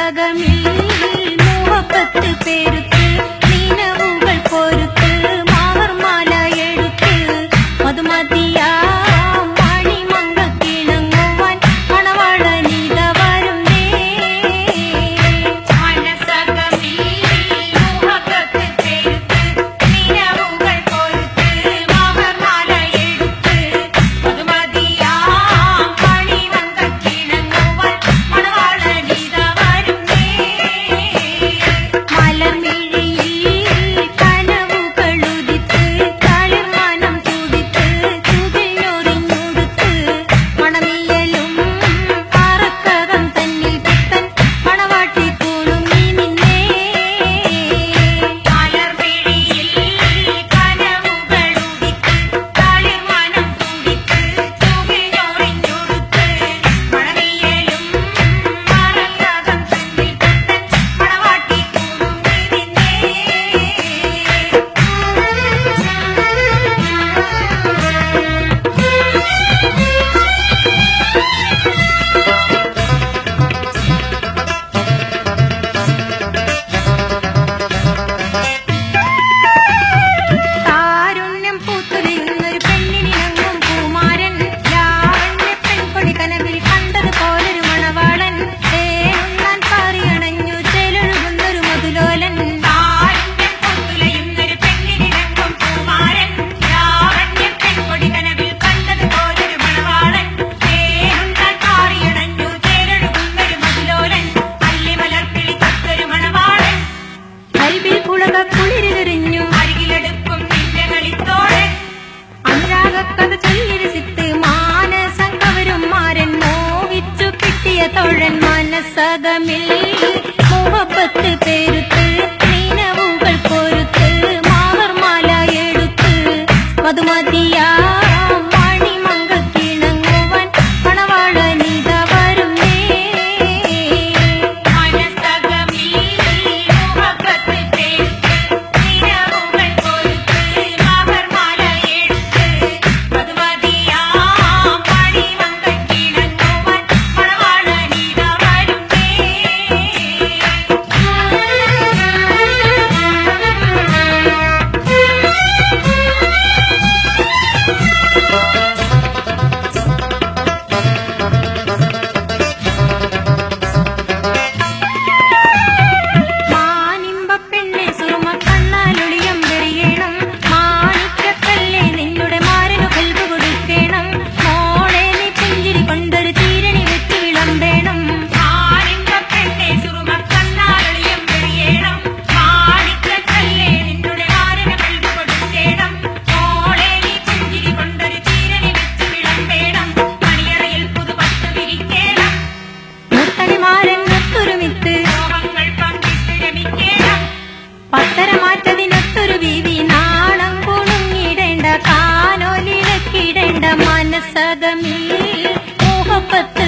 മനസകമിൽ മുഹബത്ത് പേരുത്ത് നിലവുകൾ പൊരുത്ത് മാവർമാല എടുത്ത് മധുമതിയാ മണിമംഗത്തിണങ്ങുവാൻ മണവാളനിത വരുന്നേ. മനസകമിൽ മുഹബത്ത് പേരുത്ത് നിലവുകൾ പൊരുത്ത് മാവർമാല എടുത്ത് മധുമതിയാ മണിമംഗത്തിണങ്ങുവാൻ മണവാളനിത വരുന്നേ. മലർമിഴിയിൽ കനവുകളുദിത്ത് തളിർമാനം തുടിത്ത് ചുകിഞ്ഞൊറിഞ്ഞുടുത്ത് മണമിയലും പാറക്കകം തന്നിൽ പുത്തൻ മണവാട്ടി കുളുങ്ങി നിന്നേ. മലർമിഴിയിൽ കനവുകളുദിത്ത് തളിർമാനം തുടിത്ത് ചുകിഞ്ഞൊറിഞ്ഞുടുത്ത് മണമിയലും പാറക്കകം തന്നിൽ പുത്തൻ മണവാട്ടി കുളുങ്ങി നിന്നേ. താരുണ്യം പൂത്തുലയുന്നൊരു പെണ്ണിനിണങ്ങും പൂമാരൻ ലാവണ്യ പെൺകൊടി കനവിൽ കണ്ടതുപോലൊരു മണവാളൻ തേനുണ്ണാൻ പാറിയണഞ്ഞു ചേലൊഴുകുന്നൊരു മധുലോലൻ. താരുണ്യം പൂത്തുലയുന്നൊരു പെണ്ണിനിണങ്ങും പൂമാരൻ ലാവണ്യ പെൺകൊടി കനവിൽ കണ്ടതുപോലൊരു മണവാളൻ തേനുണ്ണാൻ പാറിയണഞ്ഞു ചേലൊഴുകുന്നൊരു മധുലോലൻ. അല്ലിമലർക്കിളി തൊട്ടൊരു മണവാളൻ അരിവിൽ പുളക കുളിരിലെറിഞ്ഞു അരികിലെടുക്കും നിന്റെ കളിത്തോഴൻ. അനുരാഗക്കഥ ചൊല്ലിരസിത്ത് മാനസം കവരും മാരൻ മോഹിച്ചു കിട്ടിയ തോഴൻ. മനസകമിൽ മുഹബത്ത് പേരുത്ത് നിലവുകൾ പൊരുത്ത് മാവർമാല എടുത്ത് മധുമതിയാ മണിമംഗത്തിണങ്ങുവാൻ മണവാളനിത വരുന്നേ. മനസകമിൽ മുഹബത്ത് പേരുത്ത് നിലവുകൾ പൊരുത്ത് മാവർമാല എടുത്ത് മധുമതിയാ മണിമംഗത്തിണങ്ങുവാൻ മണവാളനിത വരുന്നേ. മാനിമ്പപ്പെണ്ണെ സുറുമ കണ്ണാലൊളിയം വെറിയണം മാണിക്കക്കല്ലേ നിന്നുടെ മാരനു കൽബ് കൊടുക്കണം. മോളെ നീ പുഞ്ചിരി കൊണ്ടൊരു ചീരണി വെച്ച് വിളമ്പേണം. മാനിമ്പപ്പെണ്ണെ സുറുമ കണ്ണാലൊളിയം വെറിയണം മാണിക്കക്കല്ലേ നിന്നുടെ മാരനു കൽബ് കൊടുക്കണം. മോളെ നീ പുഞ്ചിരി കൊണ്ടൊരു ചീരണി വെച്ച് വിളമ്പേണം. മണിയറയിൽ പുതുപട്ട് വിരിക്കണം മുത്തണിമാരങ്ങത്തൊരുമിത്ത് മോഹങ്ങൾ പങ്കിട്ട് രമിക്കണം. പത്തരമാറ്റതിനൊത്തൊരു വീതി നാണം കുണുങ്ങിടേണ്ട കാനോലിളക്കിടേണ്ട മനസകമിൽ മുഹബത്ത്